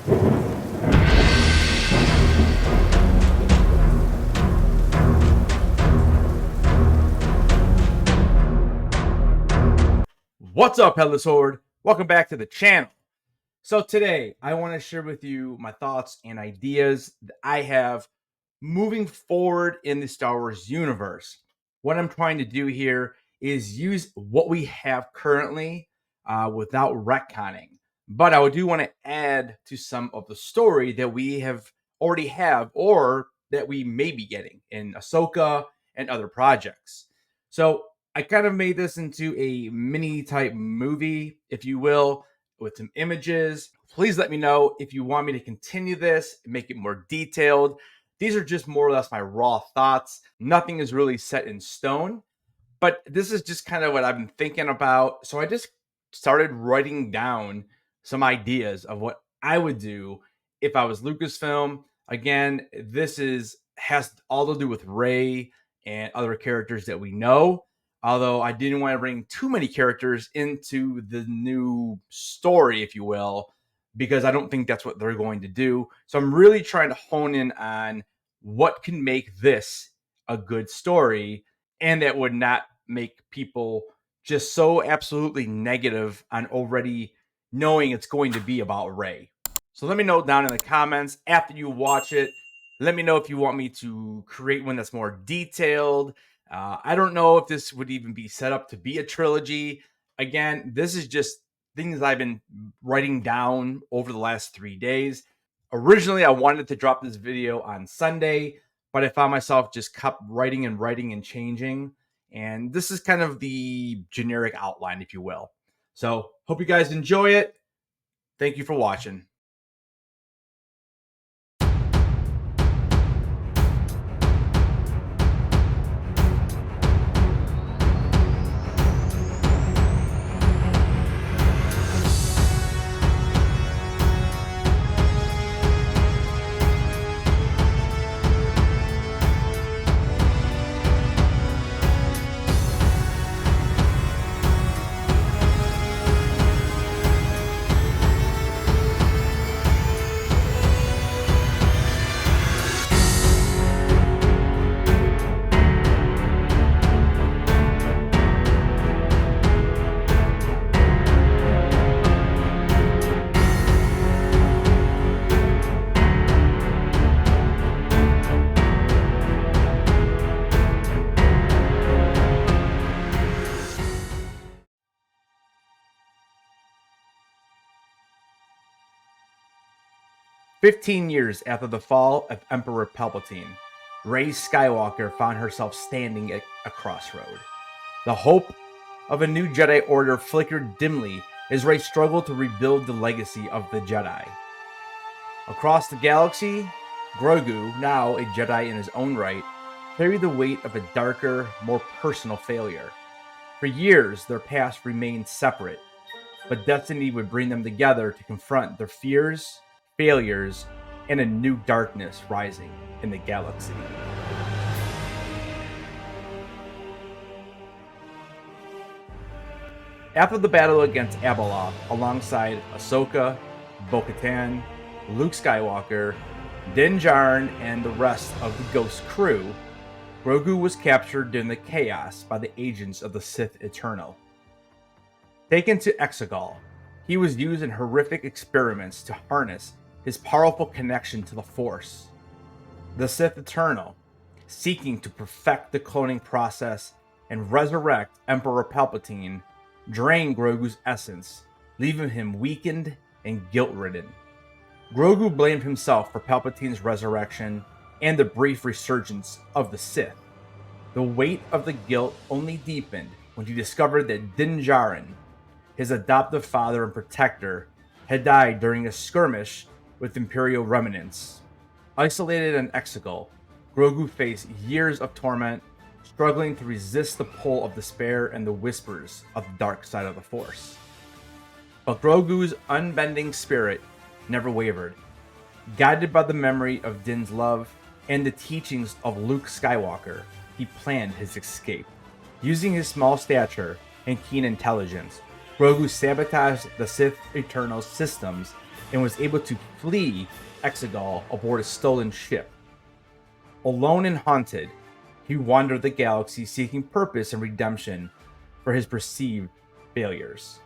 What's up, Headless Horde? Welcome back to the channel. So today, I want to share with you my thoughts and ideas that I have moving forward in the Star Wars universe. What I'm trying to do here is use what we have currently without retconning. But I do want to add to some of the story that we already have or that we may be getting in Ahsoka and other projects. So I kind of made this into a mini type movie, if you will, with some images. Please let me know if you want me to continue this and make it more detailed. These are just more or less my raw thoughts. Nothing is really set in stone, but this is just kind of what I've been thinking about. So I just started writing down some ideas of what I would do if I was Lucasfilm. Again, has all to do with Rey and other characters that we know. Although I didn't want to bring too many characters into the new story, if you will, because I don't think that's what they're going to do. So I'm really trying to hone in on what can make this a good story and that would not make people just so absolutely negative on already knowing it's going to be about Rey. So let me know down in the comments after you watch it. Let me know if you want me to create one that's more detailed. I don't know if this would even be set up to be a trilogy. Again, this is just things I've been writing down over the last 3 days. Originally, I wanted to drop this video on Sunday, but I found myself just kept writing and changing. And this is kind of the generic outline, if you will. So hope you guys enjoy it. Thank you for watching. 15 years after the fall of Emperor Palpatine, Rey Skywalker found herself standing at a crossroad. The hope of a new Jedi Order flickered dimly as Rey struggled to rebuild the legacy of the Jedi. Across the galaxy, Grogu, now a Jedi in his own right, carried the weight of a darker, more personal failure. For years, their paths remained separate, but destiny would bring them together to confront their fears, failures, and a new darkness rising in the galaxy. After the battle against Abeloth, alongside Ahsoka, Bo-Katan, Luke Skywalker, Din Djarin, and the rest of the Ghost crew, Grogu was captured during the chaos by the agents of the Sith Eternal. Taken to Exegol, he was used in horrific experiments to harness his powerful connection to the Force. The Sith Eternal, seeking to perfect the cloning process and resurrect Emperor Palpatine, drained Grogu's essence, leaving him weakened and guilt-ridden. Grogu blamed himself for Palpatine's resurrection and the brief resurgence of the Sith. The weight of the guilt only deepened when he discovered that Din Djarin, his adoptive father and protector, had died during a skirmish with Imperial remnants. Isolated in Exegol, Grogu faced years of torment, struggling to resist the pull of despair and the whispers of the dark side of the Force. But Grogu's unbending spirit never wavered. Guided by the memory of Din's love and the teachings of Luke Skywalker, he planned his escape. Using his small stature and keen intelligence, Grogu sabotaged the Sith Eternal's systems and was able to flee Exegol aboard a stolen ship. Alone and haunted, he wandered the galaxy seeking purpose and redemption for his perceived failures.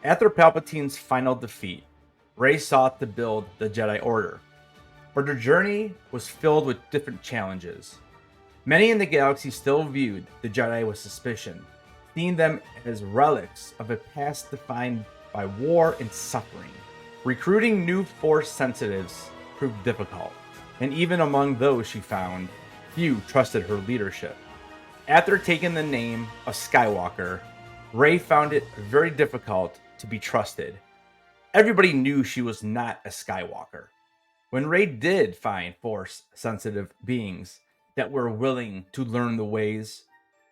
After Palpatine's final defeat, Rey sought to build the Jedi Order, but her journey was filled with different challenges. Many in the galaxy still viewed the Jedi with suspicion, seeing them as relics of a past defined by war and suffering. Recruiting new Force sensitives proved difficult, and even among those she found, few trusted her leadership. After taking the name of Skywalker, Rey found it very difficult to be trusted. Everybody knew she was not a Skywalker. When Rey did find Force-sensitive beings that were willing to learn the ways,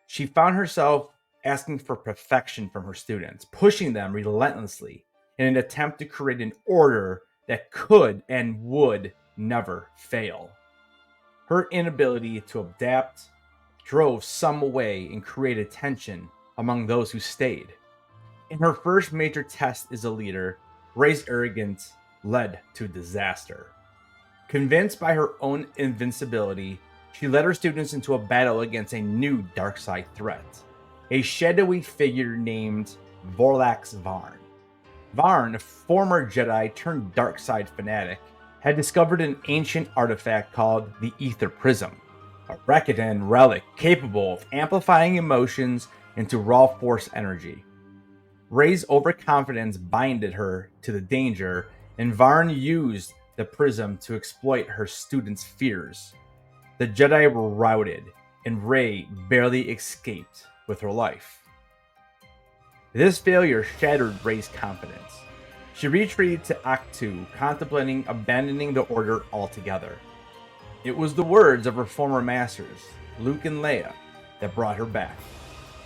she found herself asking for perfection from her students, pushing them relentlessly in an attempt to create an order that could and would never fail. Her inability to adapt drove some away and created tension among those who stayed. In her first major test as a leader, Rey's arrogance led to disaster. Convinced by her own invincibility, she led her students into a battle against a new dark side threat, a shadowy figure named Vorlax Varn. Varn, a former Jedi turned dark side fanatic, had discovered an ancient artifact called the Ether Prism, a Rakatan relic capable of amplifying emotions into raw Force energy. Rey's overconfidence binded her to the danger, and Varn used the prism to exploit her students' fears. The Jedi were routed, and Rey barely escaped with her life. This failure shattered Rey's confidence. She retreated to Ahch-To, contemplating abandoning the Order altogether. It was the words of her former masters, Luke and Leia, that brought her back.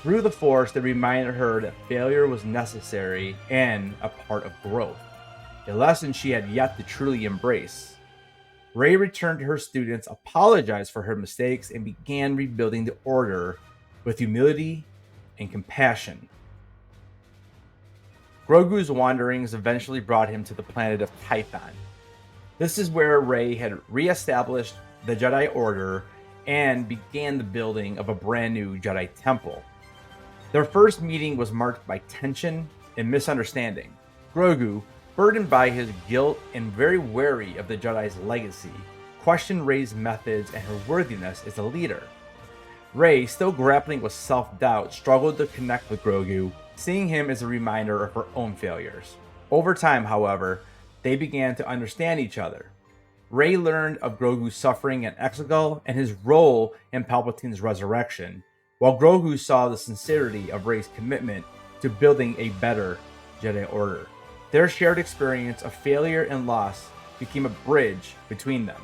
Through the Force, they reminded her that failure was necessary and a part of growth, a lesson she had yet to truly embrace. Rey returned to her students, apologized for her mistakes, and began rebuilding the Order with humility and compassion. Grogu's wanderings eventually brought him to the planet of Tython. This is where Rey had re-established the Jedi Order and began the building of a brand new Jedi Temple. Their first meeting was marked by tension and misunderstanding. Grogu, burdened by his guilt and very wary of the Jedi's legacy, questioned Rey's methods and her worthiness as a leader. Rey, still grappling with self-doubt, struggled to connect with Grogu, seeing him as a reminder of her own failures. Over time, however, they began to understand each other. Rey learned of Grogu's suffering at Exegol and his role in Palpatine's resurrection, while Grogu saw the sincerity of Rey's commitment to building a better Jedi Order. Their shared experience of failure and loss became a bridge between them.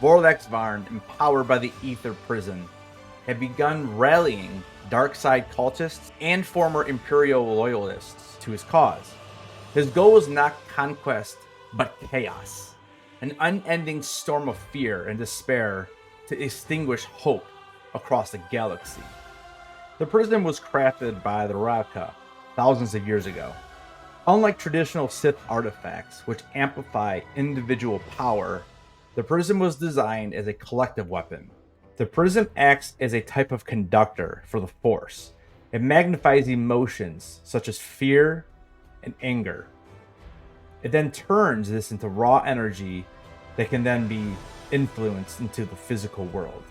Vorlax Varn, empowered by the Ether Prism, had begun rallying dark side cultists and former Imperial loyalists to his cause. His goal was not conquest, but chaos, an unending storm of fear and despair to extinguish hope across the galaxy. The prism was crafted by the Raka thousands of years ago. Unlike traditional Sith artifacts, which amplify individual power, the prism was designed as a collective weapon. The prism acts as a type of conductor for the Force. It magnifies emotions such as fear and anger. It then turns this into raw energy that can then be influenced into the physical world.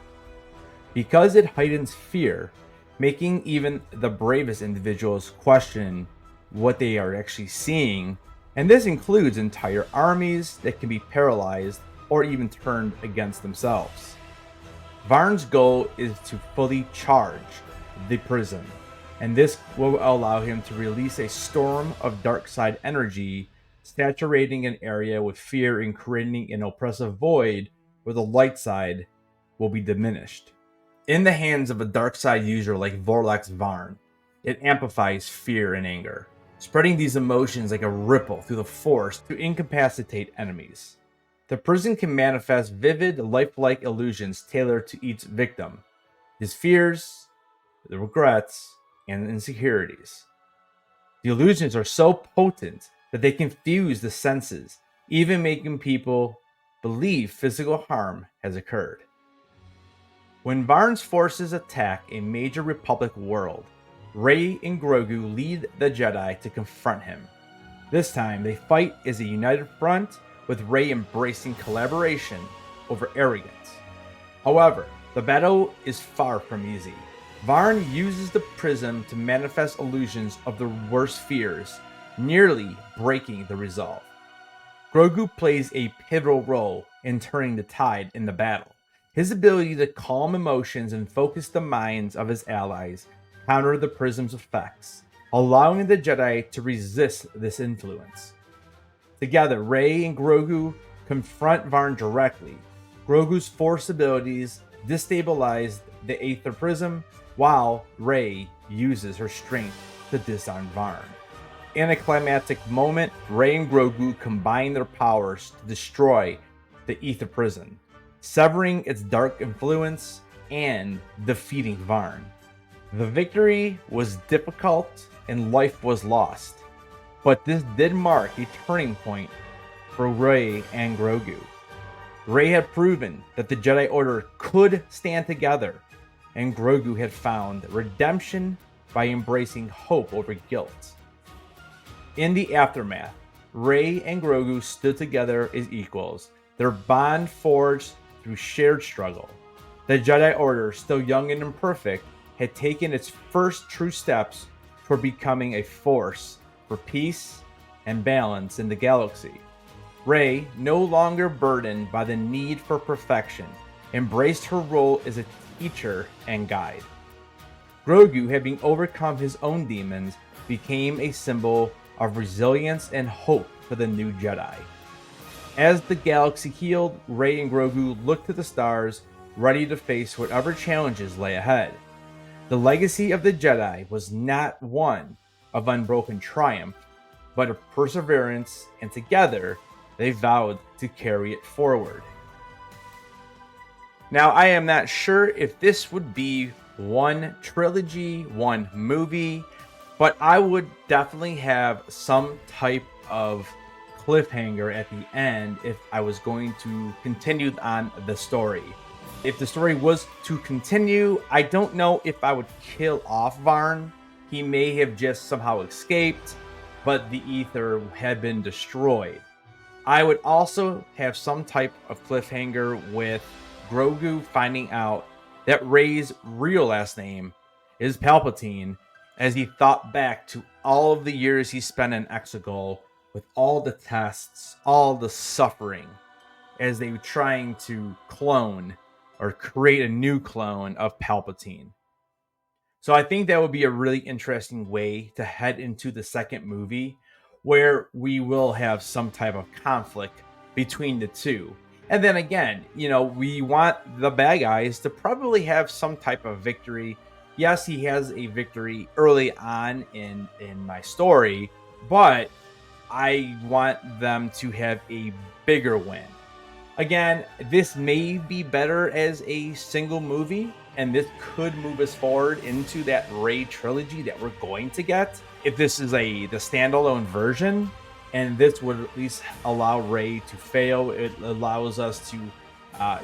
Because it heightens fear, making even the bravest individuals question what they are actually seeing, and this includes entire armies that can be paralyzed or even turned against themselves. Varn's goal is to fully charge the prism, and this will allow him to release a storm of dark side energy, saturating an area with fear and creating an oppressive void where the light side will be diminished. In the hands of a dark side user like Vorlax Varn, it amplifies fear and anger, spreading these emotions like a ripple through the Force to incapacitate enemies. The prism can manifest vivid, lifelike illusions tailored to each victim, his fears, the regrets, and insecurities. The illusions are so potent that they confuse the senses, even making people believe physical harm has occurred. When Varn's forces attack a major Republic world, Rey and Grogu lead the Jedi to confront him. This time, they fight as a united front, with Rey embracing collaboration over arrogance. However, the battle is far from easy. Varn uses the prism to manifest illusions of their worst fears, nearly breaking the resolve. Grogu plays a pivotal role in turning the tide in the battle. His ability to calm emotions and focus the minds of his allies counter the prism's effects, allowing the Jedi to resist this influence. Together, Rey and Grogu confront Varn directly. Grogu's force abilities destabilize the Aether Prism, while Rey uses her strength to disarm Varn. In a climactic moment, Rey and Grogu combine their powers to destroy the Aether Prism, severing its dark influence and defeating Varn. The victory was difficult and life was lost, but this did mark a turning point for Rey and Grogu. Rey had proven that the Jedi Order could stand together, and Grogu had found redemption by embracing hope over guilt. In the aftermath, Rey and Grogu stood together as equals, their bond forged through shared struggle. The Jedi Order, still young and imperfect, had taken its first true steps toward becoming a force for peace and balance in the galaxy. Rey, no longer burdened by the need for perfection, embraced her role as a teacher and guide. Grogu, having overcome his own demons, became a symbol of resilience and hope for the new Jedi. As the galaxy healed, Rey and Grogu looked to the stars, ready to face whatever challenges lay ahead. The legacy of the Jedi was not one of unbroken triumph, but of perseverance, and together they vowed to carry it forward. Now, I am not sure if this would be one trilogy, one movie, but I would definitely have some type of cliffhanger at the end if I was going to continue on the story. If the story was to continue, I don't know if I would kill off Varn. He may have just somehow escaped, but the ether had been destroyed. I would also have some type of cliffhanger with Grogu finding out that Rey's real last name is Palpatine, as he thought back to all of the years he spent in Exegol with all the tests, all the suffering, as they were trying to clone or create a new clone of Palpatine. So I think that would be a really interesting way to head into the second movie, where we will have some type of conflict between the two. And then again, we want the bad guys to probably have some type of victory. Yes, he has a victory early on in my story, but I want them to have a bigger win. Again, this may be better as a single movie, and this could move us forward into that Rey trilogy that we're going to get. If this is the standalone version, and this would at least allow Rey to fail, it allows us to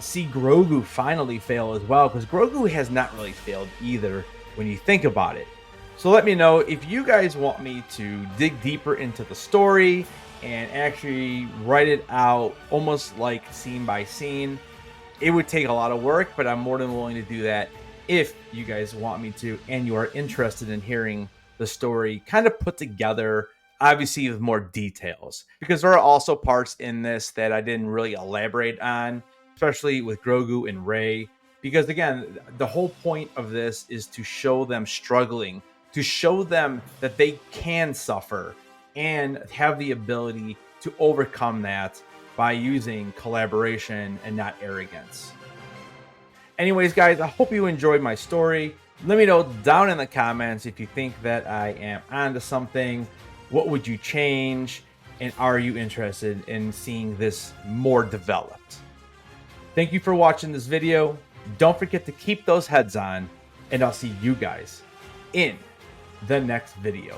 see Grogu finally fail as well, because Grogu has not really failed either when you think about it. So let me know if you guys want me to dig deeper into the story and actually write it out almost like scene by scene. It would take a lot of work, but I'm more than willing to do that if you guys want me to, and you are interested in hearing the story kind of put together, obviously with more details, because there are also parts in this that I didn't really elaborate on, especially with Grogu and Rey, because again, the whole point of this is to show them struggling, to show them that they can suffer and have the ability to overcome that by using collaboration and not arrogance. Anyways, guys, I hope you enjoyed my story. Let me know down in the comments if you think that I am onto something. What would you change? And are you interested in seeing this more developed? Thank you for watching this video. Don't forget to keep those heads on, and I'll see you guys in the next video.